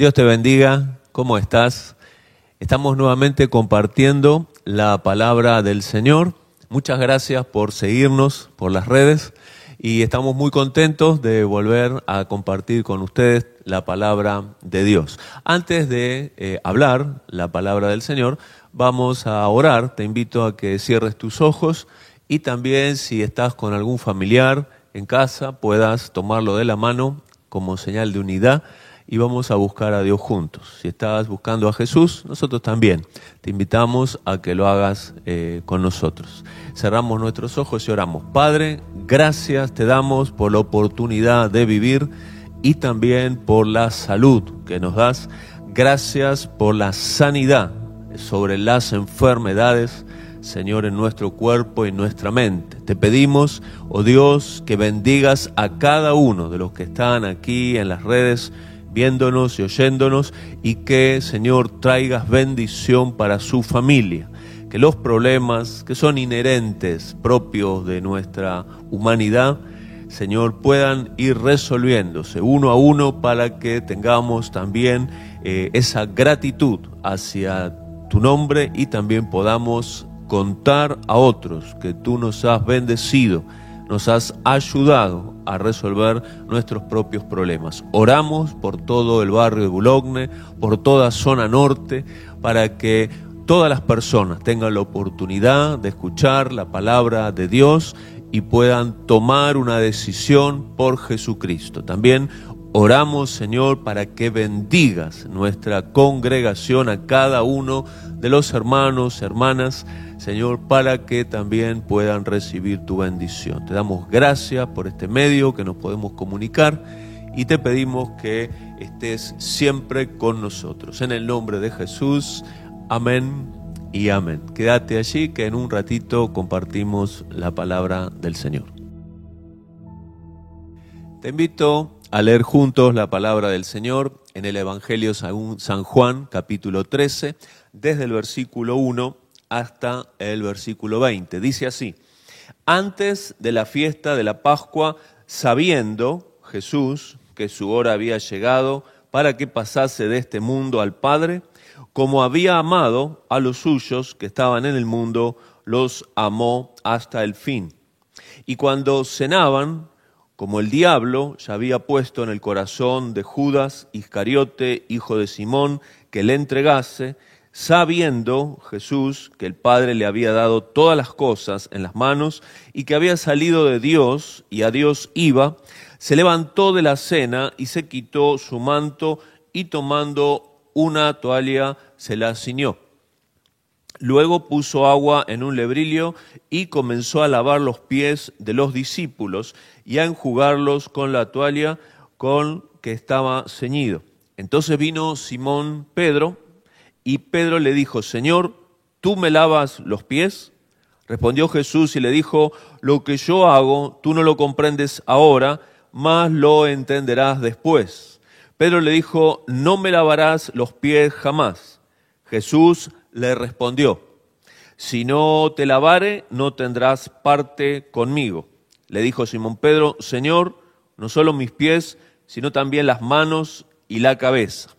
Dios te bendiga, ¿cómo estás? Estamos nuevamente compartiendo la palabra del Señor. Muchas gracias por seguirnos por las redes y estamos muy contentos de volver a compartir con ustedes la palabra de Dios. Antes de hablar la palabra del Señor, vamos a orar. Te invito a que cierres tus ojos y también si estás con algún familiar en casa puedas tomarlo de la mano como señal de unidad. Y vamos a buscar a Dios juntos. Si estás buscando a Jesús, nosotros también. Te invitamos a que lo hagas con nosotros. Cerramos nuestros ojos y oramos. Padre, gracias te damos por la oportunidad de vivir y también por la salud que nos das. Gracias por la sanidad sobre las enfermedades, Señor, en nuestro cuerpo y nuestra mente. Te pedimos, oh Dios, que bendigas a cada uno de los que están aquí en las redes, viéndonos y oyéndonos, y que, Señor, traigas bendición para su familia. Que los problemas que son inherentes, propios de nuestra humanidad, Señor, puedan ir resolviéndose uno a uno para que tengamos también esa gratitud hacia tu nombre y también podamos contar a otros que tú nos has bendecido, nos has ayudado a resolver nuestros propios problemas. Oramos por todo el barrio de Boulogne, por toda zona norte, para que todas las personas tengan la oportunidad de escuchar la palabra de Dios y puedan tomar una decisión por Jesucristo. También oramos, Señor, para que bendigas nuestra congregación, a cada uno de los hermanos, hermanas, Señor, para que también puedan recibir tu bendición. Te damos gracias por este medio que nos podemos comunicar y te pedimos que estés siempre con nosotros. En el nombre de Jesús, amén y amén. Quédate allí que en un ratito compartimos la palabra del Señor. Te invito a leer juntos la palabra del Señor en el Evangelio según San Juan, capítulo 13, desde el versículo 1 hasta el versículo 20. Dice así: antes de la fiesta de la Pascua, sabiendo Jesús que su hora había llegado para que pasase de este mundo al Padre, como había amado a los suyos que estaban en el mundo, los amó hasta el fin. Y cuando cenaban, como el diablo ya había puesto en el corazón de Judas Iscariote, hijo de Simón, que le entregase, sabiendo Jesús que el Padre le había dado todas las cosas en las manos y que había salido de Dios y a Dios iba, se levantó de la cena y se quitó su manto y tomando una toalla se la ciñó. Luego puso agua en un lebrillo y comenzó a lavar los pies de los discípulos y a enjugarlos con la toalla con que estaba ceñido. Entonces vino Simón Pedro, y Pedro le dijo: Señor, ¿tú me lavas los pies? Respondió Jesús y le dijo: lo que yo hago, tú no lo comprendes ahora, mas lo entenderás después. Pedro le dijo: no me lavarás los pies jamás. Jesús le respondió: si no te lavare, no tendrás parte conmigo. Le dijo Simón Pedro: Señor, no solo mis pies, sino también las manos y la cabeza.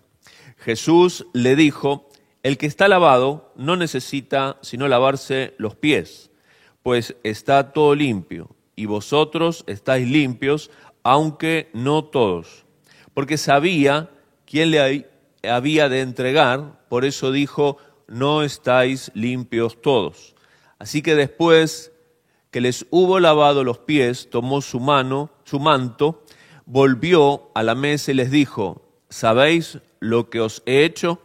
Jesús le dijo: el que está lavado no necesita sino lavarse los pies, pues está todo limpio, y vosotros estáis limpios, aunque no todos. Porque sabía quién le había de entregar, por eso dijo: no estáis limpios todos. Así que después que les hubo lavado los pies, tomó su manto, volvió a la mesa y les dijo: ¿sabéis lo que os he hecho?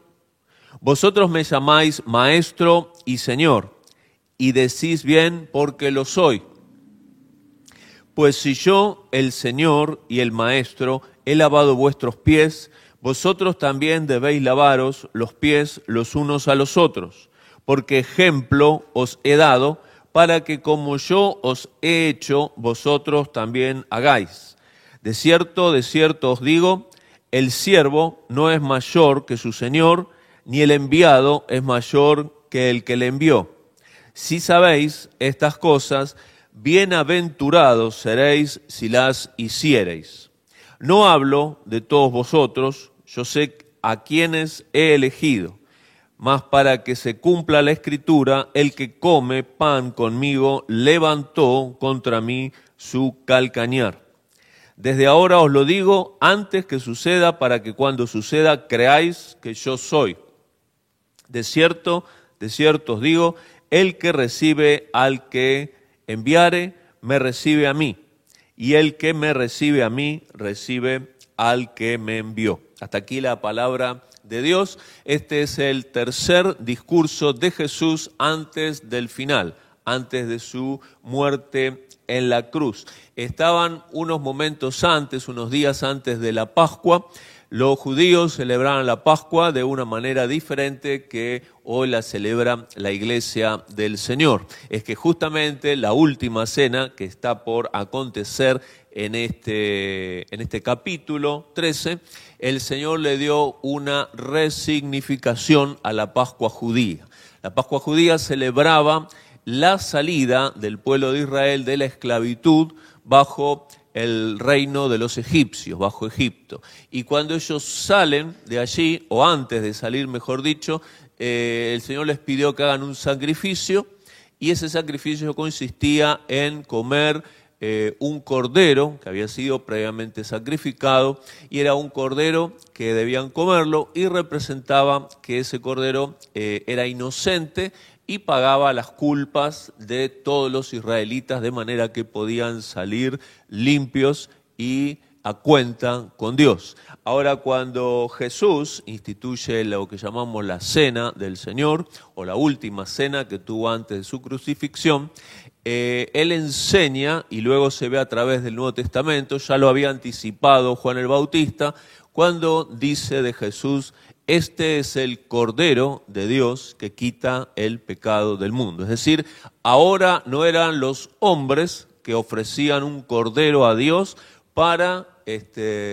Vosotros me llamáis Maestro y Señor, y decís bien porque lo soy. Pues si yo, el Señor y el Maestro, he lavado vuestros pies, vosotros también debéis lavaros los pies los unos a los otros, porque ejemplo os he dado, para que como yo os he hecho, vosotros también hagáis. De cierto os digo, el siervo no es mayor que su Señor, ni el enviado es mayor que el que le envió. Si sabéis estas cosas, bienaventurados seréis si las hiciereis. No hablo de todos vosotros, yo sé a quienes he elegido. Mas para que se cumpla la Escritura, el que come pan conmigo levantó contra mí su calcañar. Desde ahora os lo digo antes que suceda, para que cuando suceda creáis que yo soy. De cierto os digo, el que recibe al que enviare, me recibe a mí. Y el que me recibe a mí, recibe al que me envió. Hasta aquí la palabra de Dios. Este es el tercer discurso de Jesús antes del final, antes de su muerte en la cruz. Estaban unos momentos antes, unos días antes de la Pascua. Los judíos celebraban la Pascua de una manera diferente que hoy la celebra la Iglesia del Señor. Es que justamente la última cena que está por acontecer en este capítulo 13, el Señor le dio una resignificación a la Pascua judía. La Pascua judía celebraba la salida del pueblo de Israel de la esclavitud bajo el reino de los egipcios, bajo Egipto. Y cuando ellos salen de allí, o antes de salir, mejor dicho, el Señor les pidió que hagan un sacrificio, y ese sacrificio consistía en comer un cordero que había sido previamente sacrificado, y era un cordero que debían comerlo, y representaba que ese cordero era inocente y pagaba las culpas de todos los israelitas, de manera que podían salir limpios y a cuenta con Dios. Ahora, cuando Jesús instituye lo que llamamos la cena del Señor, o la última cena que tuvo antes de su crucifixión, Él enseña, y luego se ve a través del Nuevo Testamento, ya lo había anticipado Juan el Bautista, cuando dice de Jesús: este es el Cordero de Dios que quita el pecado del mundo. Es decir, ahora no eran los hombres que ofrecían un cordero a Dios para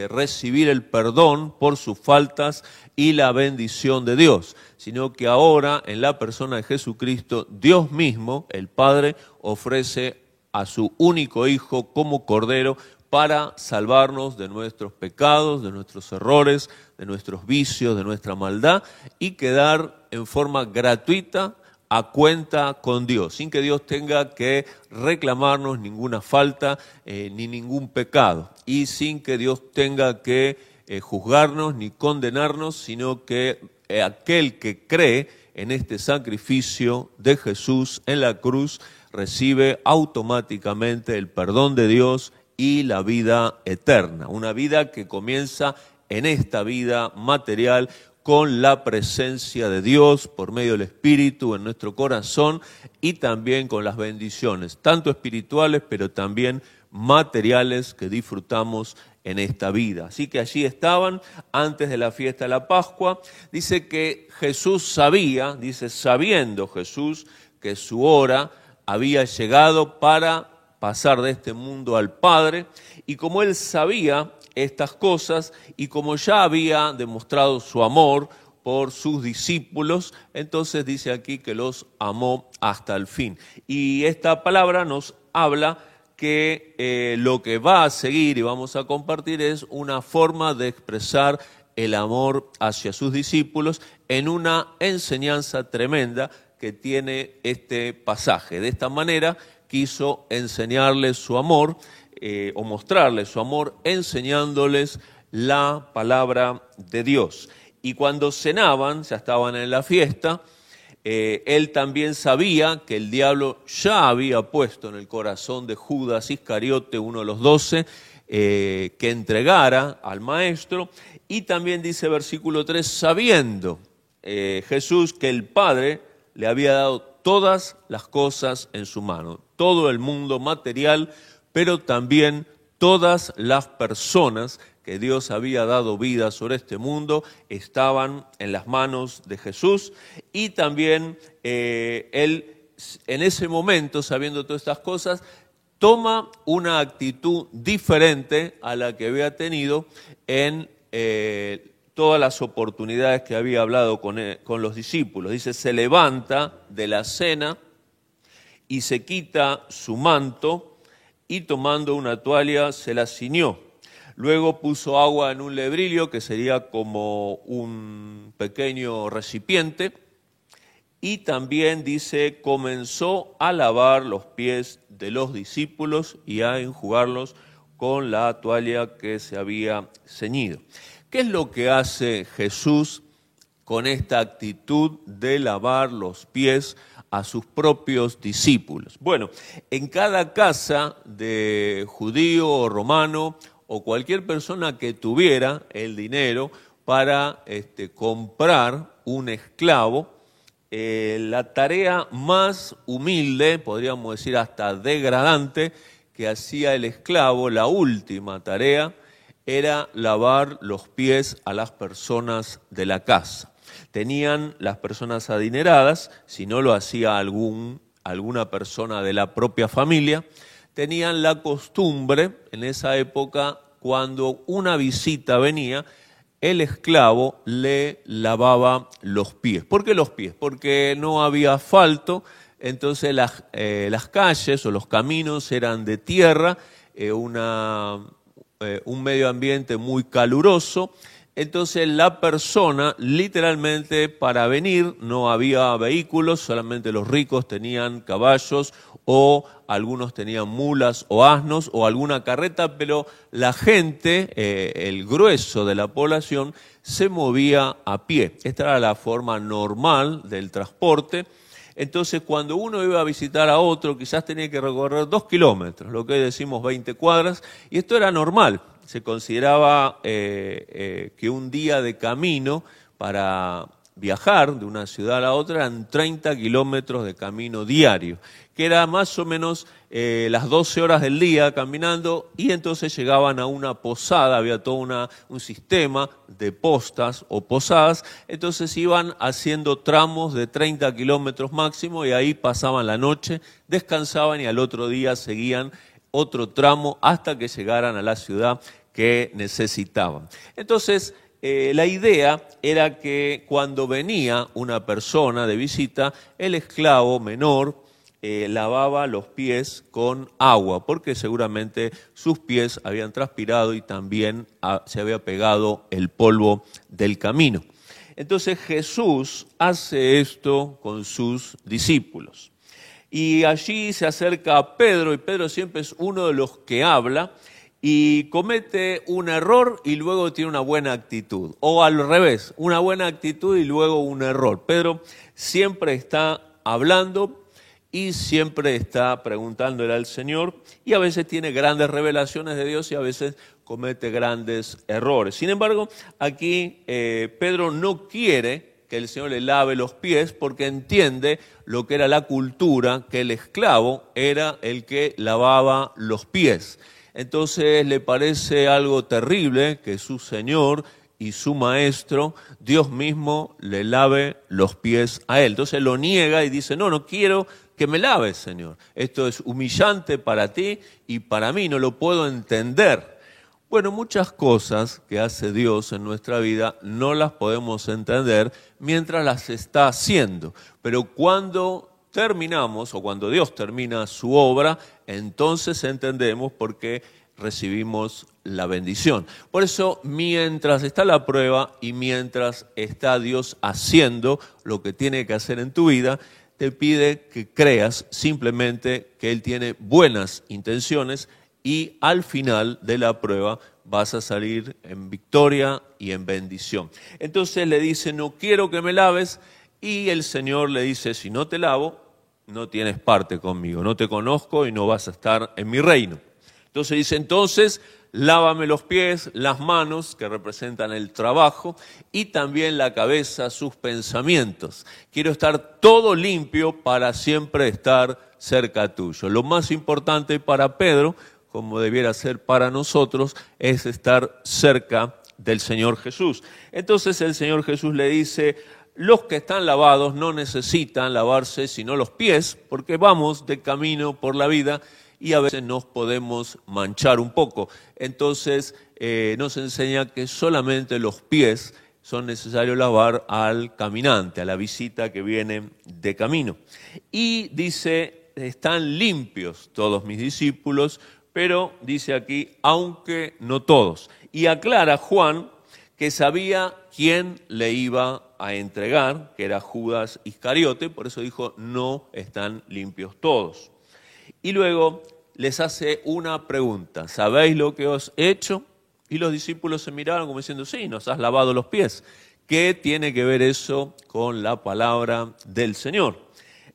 recibir el perdón por sus faltas y la bendición de Dios, sino que ahora en la persona de Jesucristo, Dios mismo, el Padre, ofrece a su único Hijo como Cordero para salvarnos de nuestros pecados, de nuestros errores, de nuestros vicios, de nuestra maldad, y quedar en forma gratuita a cuenta con Dios, sin que Dios tenga que reclamarnos ninguna falta ni ningún pecado, y sin que Dios tenga que juzgarnos ni condenarnos, sino que aquel que cree en este sacrificio de Jesús en la cruz recibe automáticamente el perdón de Dios y la vida eterna, una vida que comienza en esta vida material con la presencia de Dios por medio del Espíritu en nuestro corazón, y también con las bendiciones, tanto espirituales pero también materiales que disfrutamos en esta vida. Así que allí estaban antes de la fiesta de la Pascua. Dice que Jesús sabía, dice sabiendo Jesús que su hora había llegado para pasar de este mundo al Padre, y como él sabía estas cosas y como ya había demostrado su amor por sus discípulos, entonces dice aquí que los amó hasta el fin. Y esta palabra nos habla que lo que va a seguir y vamos a compartir es una forma de expresar el amor hacia sus discípulos en una enseñanza tremenda que tiene este pasaje. De esta manera quiso enseñarles su amor o mostrarles su amor enseñándoles la palabra de Dios. Y cuando cenaban, ya estaban en la fiesta, él también sabía que el diablo ya había puesto en el corazón de Judas Iscariote, uno de los 12, que entregara al maestro. Y también dice versículo 3, sabiendo Jesús que el Padre le había dado todas las cosas en su mano, todo el mundo material, pero también todas las personas que Dios había dado vida sobre este mundo estaban en las manos de Jesús. Y también él, en ese momento, sabiendo todas estas cosas, toma una actitud diferente a la que había tenido en todas las oportunidades que había hablado con los discípulos. Dice, se levanta de la cena y se quita su manto, y tomando una toalla se la ciñó. Luego puso agua en un lebrillo, que sería como un pequeño recipiente. Y también dice, comenzó a lavar los pies de los discípulos y a enjugarlos con la toalla que se había ceñido. ¿Qué es lo que hace Jesús con esta actitud de lavar los pies a sus propios discípulos? Bueno, en cada casa de judío o romano o cualquier persona que tuviera el dinero para comprar un esclavo, la tarea más humilde, podríamos decir hasta degradante, que hacía el esclavo, la última tarea, era lavar los pies a las personas de la casa. Tenían las personas adineradas, si no lo hacía alguna persona de la propia familia, tenían la costumbre en esa época, cuando una visita venía, el esclavo le lavaba los pies. ¿Por qué los pies? Porque no había asfalto, entonces las calles o los caminos eran de tierra, un medio ambiente muy caluroso. Entonces la persona, literalmente, para venir no había vehículos, solamente los ricos tenían caballos o algunos tenían mulas o asnos o alguna carreta, pero la gente, el grueso de la población, se movía a pie. Esta era la forma normal del transporte. Entonces, cuando uno iba a visitar a otro, quizás tenía que recorrer 2 kilómetros, lo que hoy decimos 20 cuadras, y esto era normal. Se consideraba que un día de camino para viajar de una ciudad a la otra eran 30 kilómetros de camino diario, que era más o menos las 12 horas del día caminando, y entonces llegaban a una posada, había todo un sistema de postas o posadas, entonces iban haciendo tramos de 30 kilómetros máximo y ahí pasaban la noche, descansaban y al otro día seguían otro tramo hasta que llegaran a la ciudad que necesitaban. Entonces, la idea era que cuando venía una persona de visita, el esclavo menor lavaba los pies con agua, porque seguramente sus pies habían transpirado y también se había pegado el polvo del camino. Entonces Jesús hace esto con sus discípulos. Y allí se acerca a Pedro, y Pedro siempre es uno de los que habla, y comete un error y luego tiene una buena actitud. O al revés, una buena actitud y luego un error. Pedro siempre está hablando y siempre está preguntándole al Señor, y a veces tiene grandes revelaciones de Dios y a veces comete grandes errores. Sin embargo, aquí Pedro no quiere que el Señor le lave los pies porque entiende lo que era la cultura, que el esclavo era el que lavaba los pies. Entonces le parece algo terrible que su Señor y su Maestro, Dios mismo, le lave los pies a él. Entonces lo niega y dice, no quiero que me laves, Señor. Esto es humillante para ti y para mí, no lo puedo entender. Bueno, muchas cosas que hace Dios en nuestra vida no las podemos entender mientras las está haciendo, pero cuando terminamos o cuando Dios termina su obra, entonces entendemos por qué recibimos la bendición. Por eso, mientras está la prueba y mientras está Dios haciendo lo que tiene que hacer en tu vida, te pide que creas simplemente que Él tiene buenas intenciones y al final de la prueba vas a salir en victoria y en bendición. Entonces le dice, no quiero que me laves, y el Señor le dice, si no te lavo, no tienes parte conmigo, no te conozco y no vas a estar en mi reino. Entonces dice, entonces lávame los pies, las manos, que representan el trabajo, y también la cabeza, sus pensamientos. Quiero estar todo limpio para siempre estar cerca tuyo. Lo más importante para Pedro, como debiera ser para nosotros, es estar cerca del Señor Jesús. Entonces el Señor Jesús le dice, los que están lavados no necesitan lavarse sino los pies, porque vamos de camino por la vida y a veces nos podemos manchar un poco. Entonces nos enseña que solamente los pies son necesarios lavar al caminante, a la visita que viene de camino. Y dice, están limpios todos mis discípulos, pero dice aquí, aunque no todos. Y aclara Juan que sabía quién le iba a entregar, que era Judas Iscariote, por eso dijo, no están limpios todos. Y luego les hace una pregunta, ¿sabéis lo que os he hecho? Y los discípulos se miraron como diciendo, sí, nos has lavado los pies. ¿Qué tiene que ver eso con la palabra del Señor?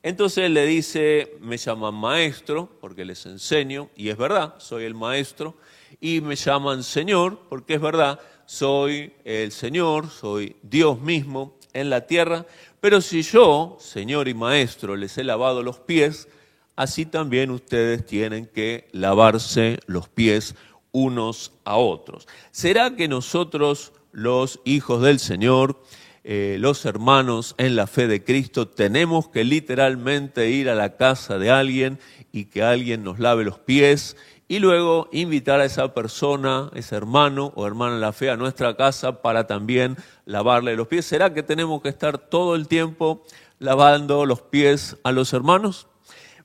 Entonces le dice, me llaman maestro porque les enseño, y es verdad, soy el maestro, y me llaman Señor porque es verdad, soy el Señor, soy Dios mismo en la tierra, pero si yo, Señor y Maestro, les he lavado los pies, así también ustedes tienen que lavarse los pies unos a otros. ¿Será que nosotros, los hijos del Señor, los hermanos en la fe de Cristo, tenemos que literalmente ir a la casa de alguien y que alguien nos lave los pies y luego invitar a esa persona, ese hermano o hermana en la fe a nuestra casa para también lavarle los pies? ¿Será que tenemos que estar todo el tiempo lavando los pies a los hermanos?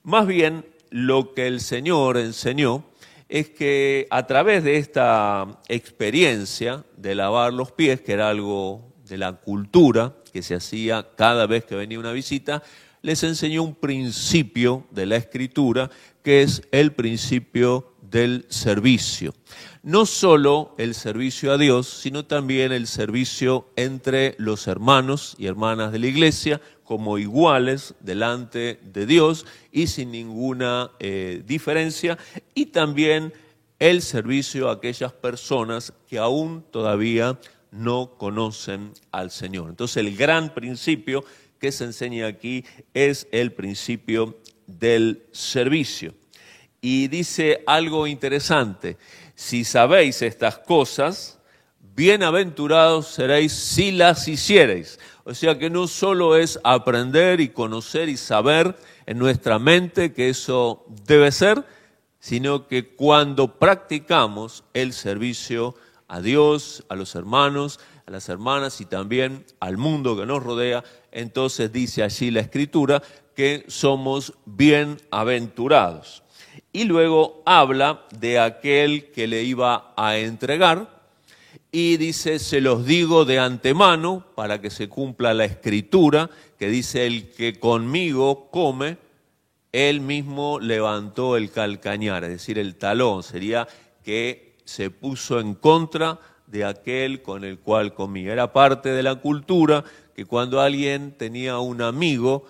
Más bien, lo que el Señor enseñó es que a través de esta experiencia de lavar los pies, que era algo de la cultura que se hacía cada vez que venía una visita, les enseñó un principio de la Escritura, que es el principio del servicio. No solo el servicio a Dios, sino también el servicio entre los hermanos y hermanas de la iglesia, como iguales delante de Dios y sin ninguna diferencia, y también el servicio a aquellas personas que aún todavía no conocen al Señor. Entonces el gran principio que se enseña aquí es el principio del servicio. Y dice algo interesante, si sabéis estas cosas, bienaventurados seréis si las hiciereis. O sea que no solo es aprender y conocer y saber en nuestra mente que eso debe ser, sino que cuando practicamos el servicio a Dios, a los hermanos, a las hermanas y también al mundo que nos rodea, entonces dice allí la Escritura que somos bienaventurados. Y luego habla de aquel que le iba a entregar y dice, se los digo de antemano para que se cumpla la Escritura, que dice, el que conmigo come, él mismo levantó el calcañar, es decir, el talón, sería que se puso en contra de aquel con el cual comía. Era parte de la cultura que cuando alguien tenía un amigo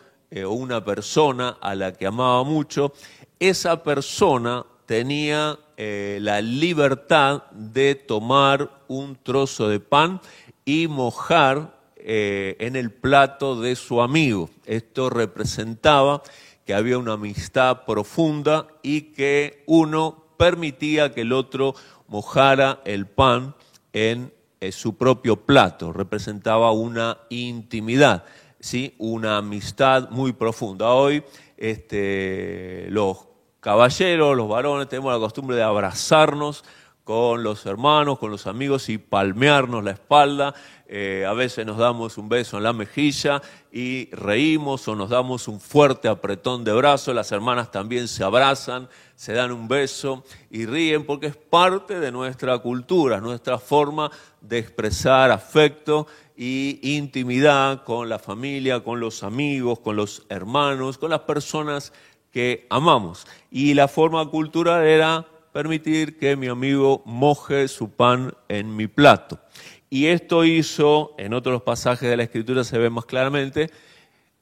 o una persona a la que amaba mucho, esa persona tenía la libertad de tomar un trozo de pan y mojar en el plato de su amigo. Esto representaba que había una amistad profunda y que uno permitía que el otro mojara el pan en su propio plato. Representaba una intimidad, ¿sí? Una amistad muy profunda. Hoy los caballeros, los varones, tenemos la costumbre de abrazarnos con los hermanos, con los amigos y palmearnos la espalda. A veces nos damos un beso en la mejilla y reímos o nos damos un fuerte apretón de brazo. Las hermanas también se abrazan, se dan un beso y ríen porque es parte de nuestra cultura, nuestra forma de expresar afecto y intimidad con la familia, con los amigos, con los hermanos, con las personas que amamos. Y la forma cultural era permitir que mi amigo moje su pan en mi plato. Y esto hizo, en otros pasajes de la Escritura se ve más claramente,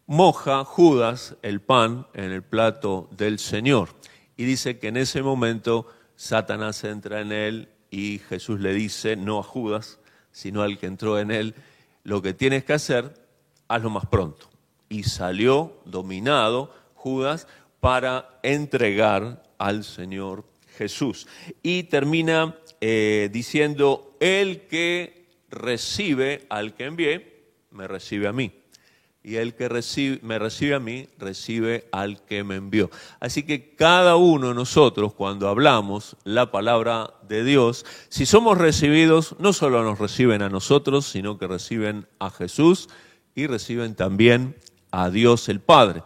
moja Judas el pan en el plato del Señor. Y dice que en ese momento Satanás entra en él y Jesús le dice, no a Judas, sino al que entró en él, lo que tienes que hacer, hazlo más pronto. Y salió dominado Judas para entregar al Señor Jesús. Y termina diciendo, el que recibe al que envié, me recibe a mí. Y el que me recibe a mí, recibe al que me envió. Así que cada uno de nosotros, cuando hablamos la palabra de Dios, si somos recibidos, no solo nos reciben a nosotros, sino que reciben a Jesús y reciben también a Dios el Padre.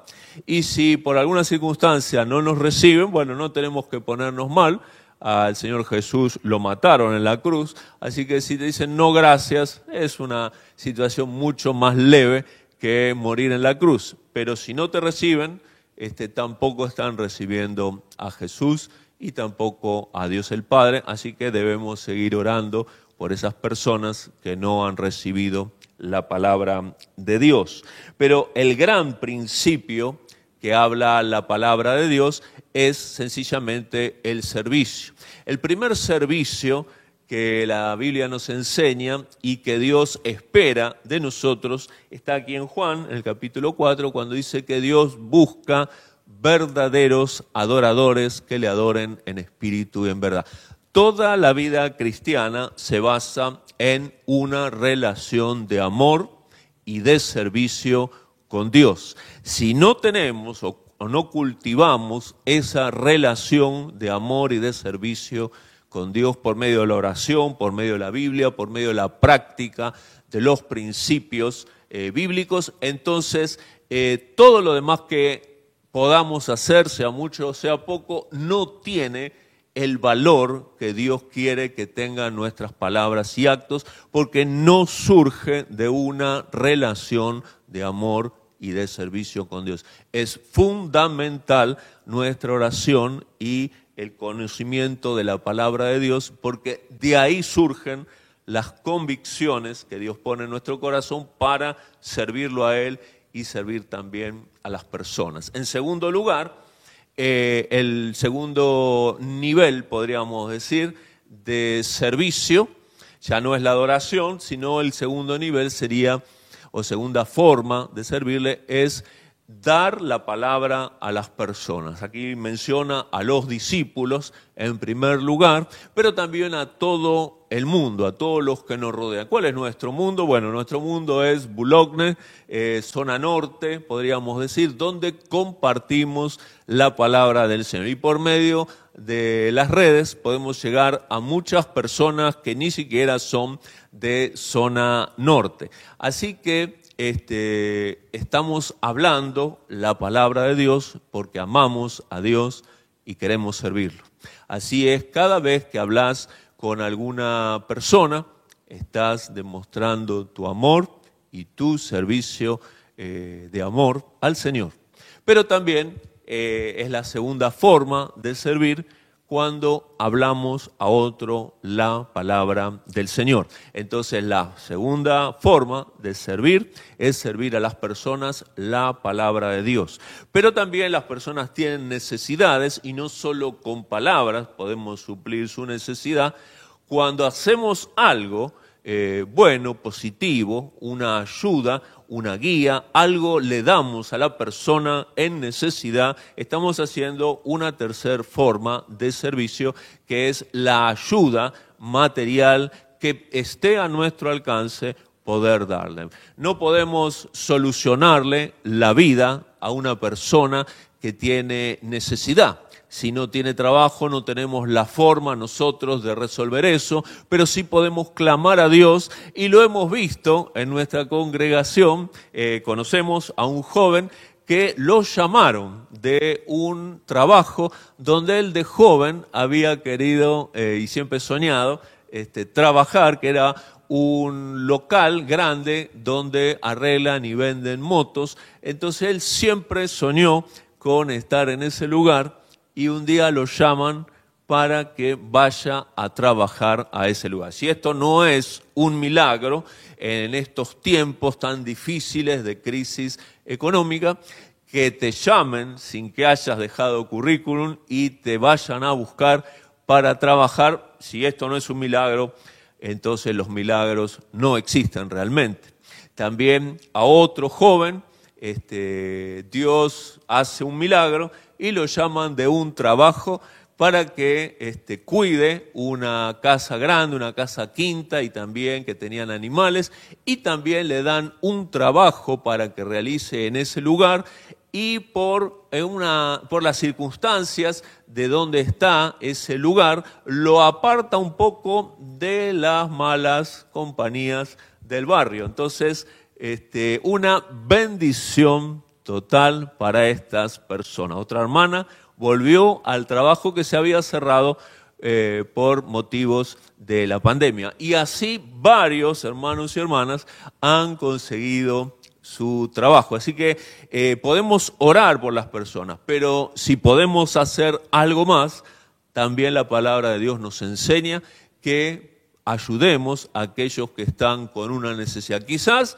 Y si por alguna circunstancia no nos reciben, bueno, no tenemos que ponernos mal, al Señor Jesús lo mataron en la cruz, así que si te dicen no gracias, es una situación mucho más leve que morir en la cruz. Pero si no te reciben, tampoco están recibiendo a Jesús y tampoco a Dios el Padre, así que debemos seguir orando por esas personas que no han recibido la palabra de Dios. Pero el gran principio que habla la palabra de Dios es sencillamente el servicio. El primer servicio que la Biblia nos enseña y que Dios espera de nosotros está aquí en Juan, en el capítulo 4, cuando dice que Dios busca verdaderos adoradores que le adoren en espíritu y en verdad. Toda la vida cristiana se basa en una relación de amor y de servicio con Dios. Si no tenemos o no cultivamos esa relación de amor y de servicio con Dios por medio de la oración, por medio de la Biblia, por medio de la práctica de los principios bíblicos, entonces todo lo demás que podamos hacer, sea mucho o sea poco, no tiene el valor que Dios quiere que tengan nuestras palabras y actos, porque no surge de una relación de amor y de servicio con Dios. Es fundamental nuestra oración y el conocimiento de la palabra de Dios, porque de ahí surgen las convicciones que Dios pone en nuestro corazón para servirlo a Él y servir también a las personas. En segundo lugar, el segundo nivel, podríamos decir, de servicio, ya no es la adoración, sino el segundo nivel sería, o segunda forma de servirle, es dar la palabra a las personas. Aquí menciona a los discípulos en primer lugar, pero también a todo el mundo, a todos los que nos rodean. ¿Cuál es nuestro mundo? Bueno, nuestro mundo es Boulogne, zona norte, podríamos decir, donde compartimos la palabra del Señor. Y por medio de las redes podemos llegar a muchas personas que ni siquiera son de zona norte. Así que estamos hablando la palabra de Dios porque amamos a Dios y queremos servirlo. Así es, cada vez que hablas con alguna persona, estás demostrando tu amor y tu servicio de amor al Señor. Pero también es la segunda forma de servir cuando hablamos a otro la palabra del Señor. Entonces la segunda forma de servir es servir a las personas la palabra de Dios. Pero también las personas tienen necesidades y no solo con palabras podemos suplir su necesidad. Cuando hacemos algo bueno, positivo, una ayuda, una guía, algo le damos a la persona en necesidad, estamos haciendo una tercera forma de servicio que es la ayuda material que esté a nuestro alcance poder darle. No podemos solucionarle la vida a una persona que tiene necesidad. Si no tiene trabajo, no tenemos la forma nosotros de resolver eso, pero sí podemos clamar a Dios y lo hemos visto en nuestra congregación. Conocemos a un joven que lo llamaron de un trabajo donde él de joven había querido y siempre soñado trabajar, que era un local grande donde arreglan y venden motos. Entonces él siempre soñó con estar en ese lugar. Y un día lo llaman para que vaya a trabajar a ese lugar. Si esto no es un milagro en estos tiempos tan difíciles de crisis económica, que te llamen sin que hayas dejado currículum y te vayan a buscar para trabajar, si esto no es un milagro, entonces los milagros no existen realmente. También a otro joven, Dios hace un milagro y lo llaman de un trabajo para que cuide una casa grande, una casa quinta y también que tenían animales, y también le dan un trabajo para que realice en ese lugar y por las circunstancias de donde está ese lugar, lo aparta un poco de las malas compañías del barrio. Entonces, una bendición total para estas personas. Otra hermana volvió al trabajo que se había cerrado por motivos de la pandemia. Y así varios hermanos y hermanas han conseguido su trabajo. Así que podemos orar por las personas, pero si podemos hacer algo más, también la palabra de Dios nos enseña que ayudemos a aquellos que están con una necesidad. Quizás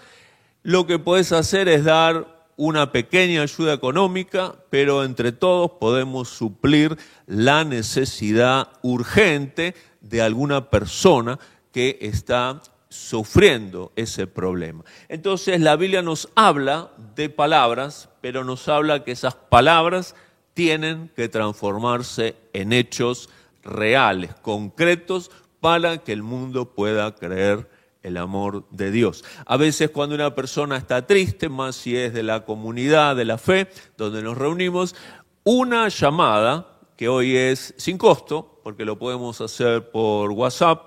lo que puedes hacer es dar una pequeña ayuda económica, pero entre todos podemos suplir la necesidad urgente de alguna persona que está sufriendo ese problema. Entonces la Biblia nos habla de palabras, pero nos habla que esas palabras tienen que transformarse en hechos reales, concretos, para que el mundo pueda creer el amor de Dios. A veces cuando una persona está triste, más si es de la comunidad de la fe, donde nos reunimos, una llamada, que hoy es sin costo, porque lo podemos hacer por WhatsApp,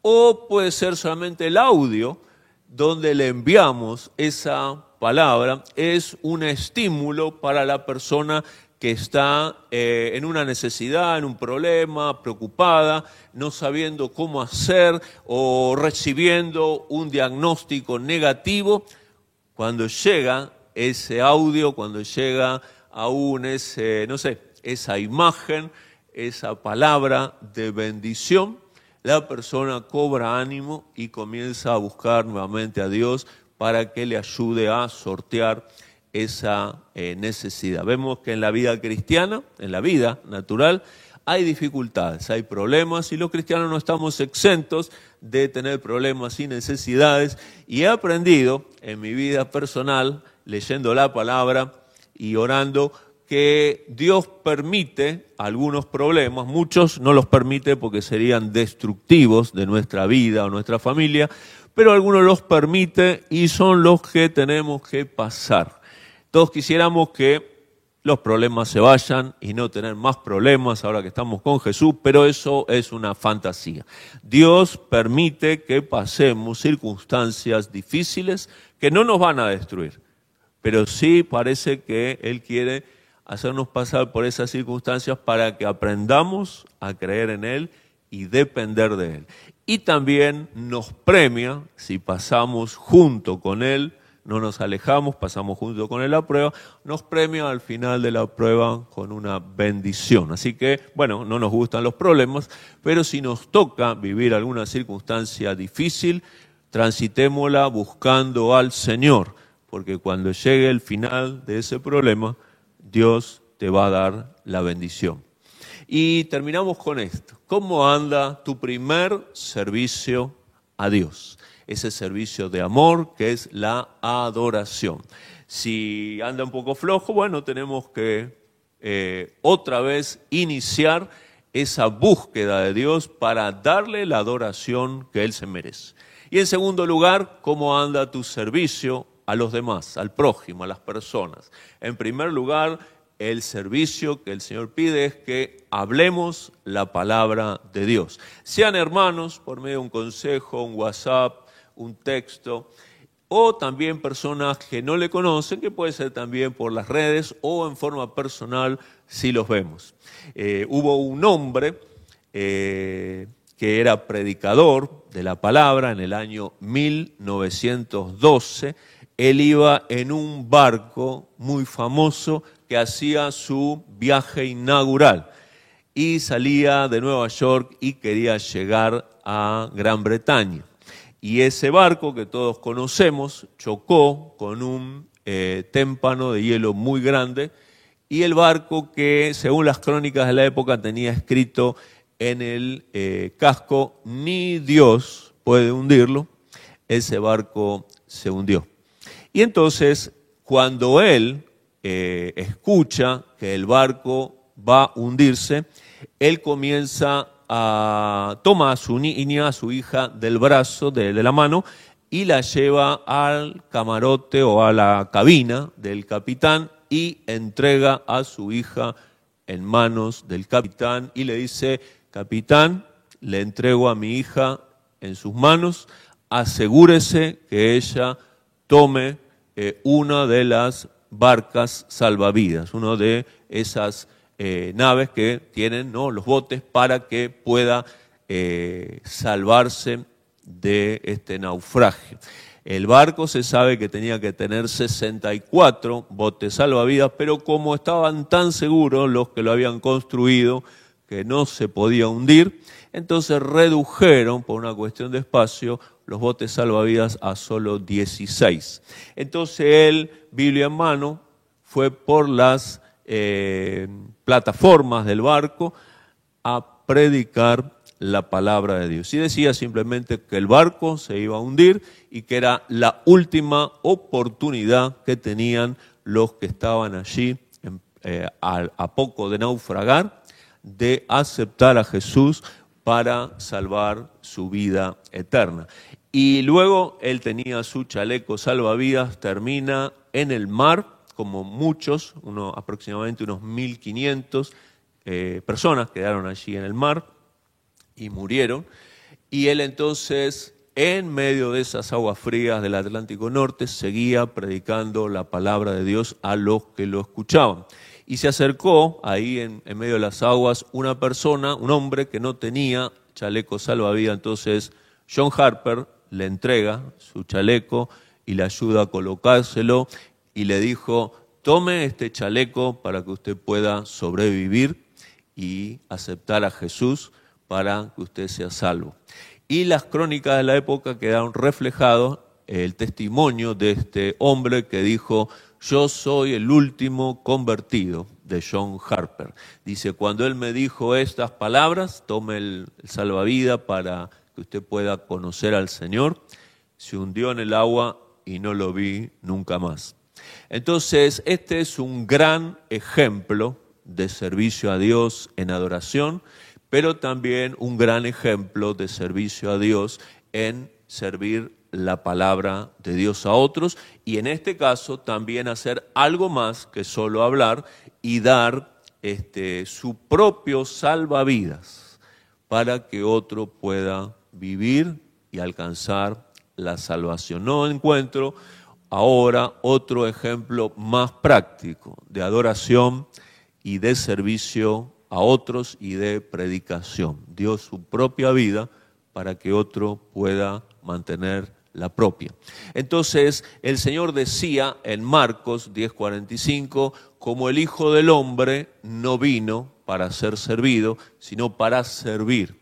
o puede ser solamente el audio, donde le enviamos esa palabra, es un estímulo para la persona que está en una necesidad, en un problema, preocupada, no sabiendo cómo hacer o recibiendo un diagnóstico negativo. Cuando llega ese audio, cuando llega aún esa imagen, esa palabra de bendición, la persona cobra ánimo y comienza a buscar nuevamente a Dios para que le ayude a sortear esa necesidad. Vemos que en la vida cristiana, en la vida natural, hay dificultades, hay problemas y los cristianos no estamos exentos de tener problemas y necesidades. Y he aprendido en mi vida personal, leyendo la palabra y orando, que Dios permite algunos problemas, muchos no los permite porque serían destructivos de nuestra vida o nuestra familia, pero algunos los permite y son los que tenemos que pasar. Todos quisiéramos que los problemas se vayan y no tener más problemas ahora que estamos con Jesús, pero eso es una fantasía. Dios permite que pasemos circunstancias difíciles que no nos van a destruir, pero sí parece que Él quiere hacernos pasar por esas circunstancias para que aprendamos a creer en Él y depender de Él. Y también nos premia si pasamos junto con Él, no nos alejamos, pasamos junto con Él la prueba, nos premia al final de la prueba con una bendición. Así que, bueno, no nos gustan los problemas, pero si nos toca vivir alguna circunstancia difícil, transitémosla buscando al Señor, porque cuando llegue el final de ese problema, Dios te va a dar la bendición. Y terminamos con esto. ¿Cómo anda tu primer servicio a Dios? Ese servicio de amor que es la adoración. Si anda un poco flojo, bueno, tenemos que otra vez iniciar esa búsqueda de Dios para darle la adoración que Él se merece. Y en segundo lugar, ¿cómo anda tu servicio a los demás, al prójimo, a las personas? En primer lugar, el servicio que el Señor pide es que hablemos la palabra de Dios. Sean hermanos por medio de un consejo, un WhatsApp, un texto, o también personas que no le conocen, que puede ser también por las redes o en forma personal si los vemos. Hubo un hombre que era predicador de la palabra en el año 1912. Él iba en un barco muy famoso que hacía su viaje inaugural y salía de Nueva York y quería llegar a Gran Bretaña. Y ese barco que todos conocemos chocó con un témpano de hielo muy grande y el barco que, según las crónicas de la época, tenía escrito en el casco, ni Dios puede hundirlo, ese barco se hundió. Y entonces, cuando él escucha que el barco va a hundirse, él comienza toma a su niña, a su hija del brazo, de la mano, y la lleva al camarote o a la cabina del capitán y entrega a su hija en manos del capitán y le dice: capitán, le entrego a mi hija en sus manos, asegúrese que ella tome una de las barcas salvavidas, una de esas naves que tienen, ¿no?, los botes para que pueda salvarse de este naufragio. El barco se sabe que tenía que tener 64 botes salvavidas, pero como estaban tan seguros los que lo habían construido que no se podía hundir, entonces redujeron, por una cuestión de espacio, los botes salvavidas a solo 16. Entonces él, Biblia en mano, fue por las plataformas del barco a predicar la palabra de Dios. Y decía simplemente que el barco se iba a hundir y que era la última oportunidad que tenían los que estaban allí a poco de naufragar, de aceptar a Jesús para salvar su vida eterna. Y luego él tenía su chaleco salvavidas, termina en el mar, como muchos, aproximadamente unos 1.500 personas quedaron allí en el mar y murieron. Y él entonces, en medio de esas aguas frías del Atlántico Norte, seguía predicando la palabra de Dios a los que lo escuchaban. Y se acercó ahí en medio de las aguas una persona, un hombre que no tenía chaleco salvavidas. Entonces John Harper le entrega su chaleco y le ayuda a colocárselo y le dijo: tome este chaleco para que usted pueda sobrevivir y aceptar a Jesús para que usted sea salvo. Y las crónicas de la época quedaron reflejados el testimonio de este hombre que dijo: yo soy el último convertido de John Harper. Dice, cuando él me dijo estas palabras, tome el salvavidas para que usted pueda conocer al Señor, se hundió en el agua y no lo vi nunca más. Entonces, este es un gran ejemplo de servicio a Dios en adoración, pero también un gran ejemplo de servicio a Dios en servir la palabra de Dios a otros, y en este caso también hacer algo más que solo hablar y dar su propio salvavidas para que otro pueda vivir y alcanzar la salvación. No encuentro ahora otro ejemplo más práctico de adoración y de servicio a otros y de predicación. Dio su propia vida para que otro pueda mantener la propia. Entonces el Señor decía en Marcos 10:45, como el Hijo del Hombre no vino para ser servido, sino para servir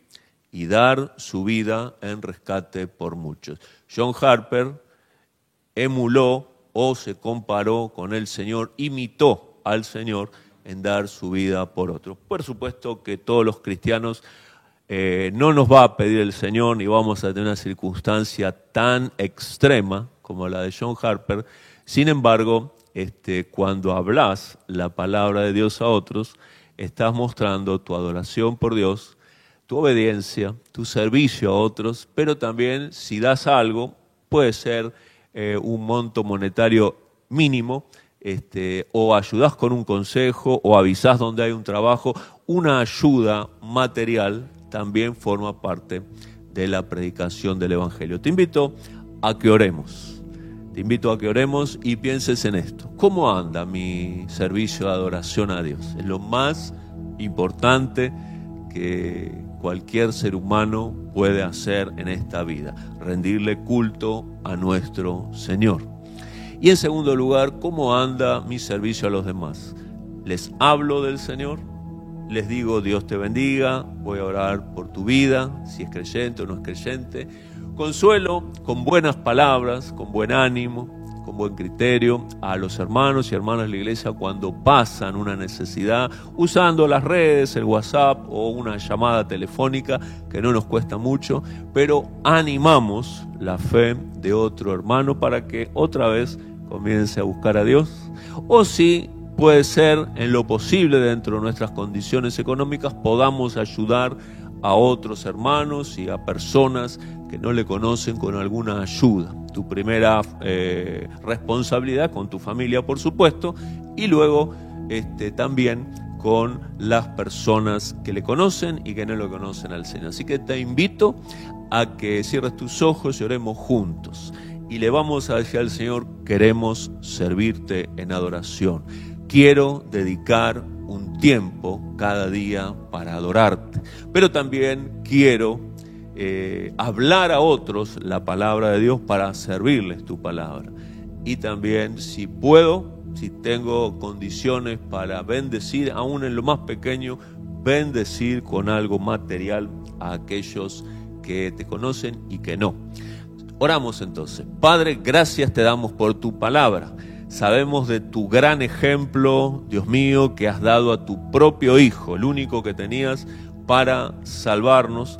y dar su vida en rescate por muchos. John Harper emuló o se comparó con el Señor, imitó al Señor en dar su vida por otros. Por supuesto que todos los cristianos no nos va a pedir el Señor ni vamos a tener una circunstancia tan extrema como la de John Harper. Sin embargo, cuando hablas la palabra de Dios a otros, estás mostrando tu adoración por Dios, tu obediencia, tu servicio a otros, pero también si das algo, puede ser un monto monetario mínimo, o ayudás con un consejo, o avisás donde hay un trabajo, una ayuda material también forma parte de la predicación del Evangelio. Te invito a que oremos. Te invito a que oremos y pienses en esto. ¿Cómo anda mi servicio de adoración a Dios? Es lo más importante que cualquier ser humano puede hacer en esta vida, rendirle culto a nuestro Señor. Y en segundo lugar, ¿cómo anda mi servicio a los demás? Les hablo del Señor, les digo Dios te bendiga, voy a orar por tu vida, si es creyente o no es creyente. Consuelo con buenas palabras, con buen ánimo, con buen criterio a los hermanos y hermanas de la iglesia cuando pasan una necesidad, usando las redes, el WhatsApp o una llamada telefónica que no nos cuesta mucho, pero animamos la fe de otro hermano para que otra vez comience a buscar a Dios. O si puede ser en lo posible dentro de nuestras condiciones económicas, podamos ayudar a otros hermanos y a personas que no le conocen con alguna ayuda. Tu primera responsabilidad con tu familia, por supuesto, y luego también con las personas que le conocen y que no lo conocen al Señor. Así que te invito a que cierres tus ojos y oremos juntos. Y le vamos a decir al Señor, queremos servirte en adoración. Quiero dedicar un tiempo cada día para adorarte. Pero también quiero hablar a otros la palabra de Dios para servirles tu palabra. Y también, si puedo, si tengo condiciones para bendecir, aún en lo más pequeño, bendecir con algo material a aquellos que te conocen y que no. Oramos entonces. Padre, gracias te damos por tu palabra. Sabemos de tu gran ejemplo, Dios mío, que has dado a tu propio Hijo, el único que tenías para salvarnos.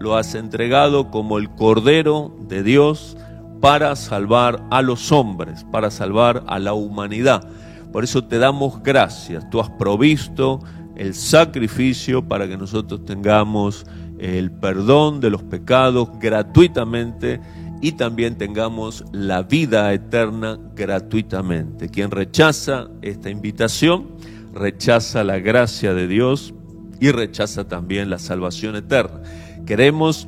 Lo has entregado como el Cordero de Dios para salvar a los hombres, para salvar a la humanidad. Por eso te damos gracias. Tú has provisto el sacrificio para que nosotros tengamos el perdón de los pecados gratuitamente y también tengamos la vida eterna gratuitamente. Quien rechaza esta invitación, rechaza la gracia de Dios y rechaza también la salvación eterna. Queremos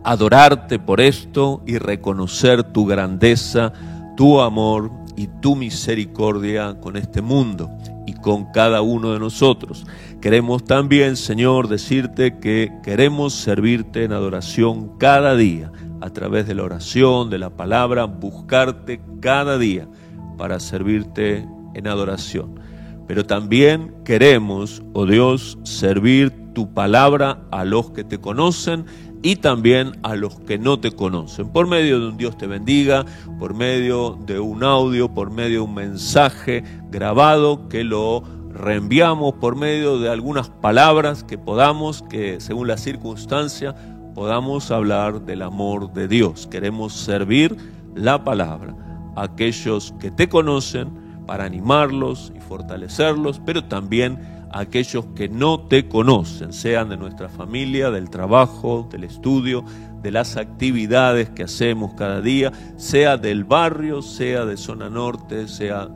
adorarte por esto y reconocer tu grandeza, tu amor y tu misericordia con este mundo y con cada uno de nosotros. Queremos también, Señor, decirte que queremos servirte en adoración cada día, a través de la oración, de la palabra, buscarte cada día para servirte en adoración. Pero también queremos, oh Dios, servir tu palabra a los que te conocen y también a los que no te conocen, por medio de un Dios te bendiga, por medio de un audio, por medio de un mensaje grabado que lo reenviamos, por medio de algunas palabras que podamos, que según la circunstancia, podamos hablar del amor de Dios. Queremos servir la palabra a aquellos que te conocen para animarlos y fortalecerlos, pero también a aquellos que no te conocen, sean de nuestra familia, del trabajo, del estudio, de las actividades que hacemos cada día, sea del barrio, sea de zona norte, sea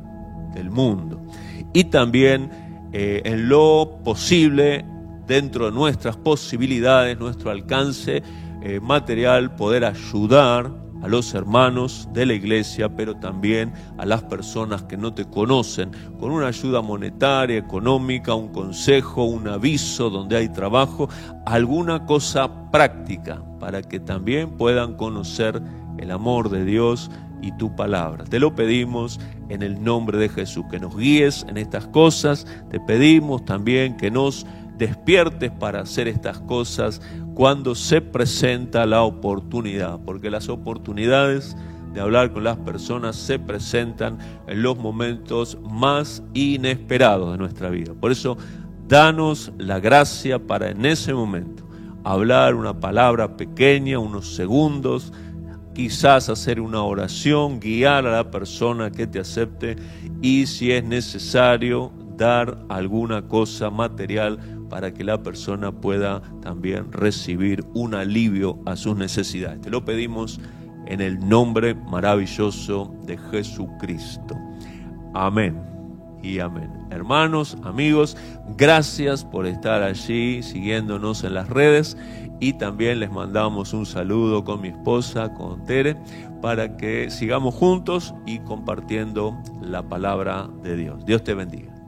del mundo. Y también en lo posible, dentro de nuestras posibilidades, nuestro alcance material, poder ayudar a los hermanos de la iglesia, pero también a las personas que no te conocen, con una ayuda monetaria, económica, un consejo, un aviso donde hay trabajo, alguna cosa práctica para que también puedan conocer el amor de Dios y tu palabra. Te lo pedimos en el nombre de Jesús, que nos guíes en estas cosas. Te pedimos también que nos despiertes para hacer estas cosas cuando se presenta la oportunidad, porque las oportunidades de hablar con las personas se presentan en los momentos más inesperados de nuestra vida. Por eso, danos la gracia para en ese momento hablar una palabra pequeña, unos segundos, quizás hacer una oración, guiar a la persona que te acepte y, si es necesario, dar alguna cosa material para que la persona pueda también recibir un alivio a sus necesidades. Te lo pedimos en el nombre maravilloso de Jesucristo. Amén y amén. Hermanos, amigos, gracias por estar allí siguiéndonos en las redes y también les mandamos un saludo con mi esposa, con Tere, para que sigamos juntos y compartiendo la palabra de Dios. Dios te bendiga.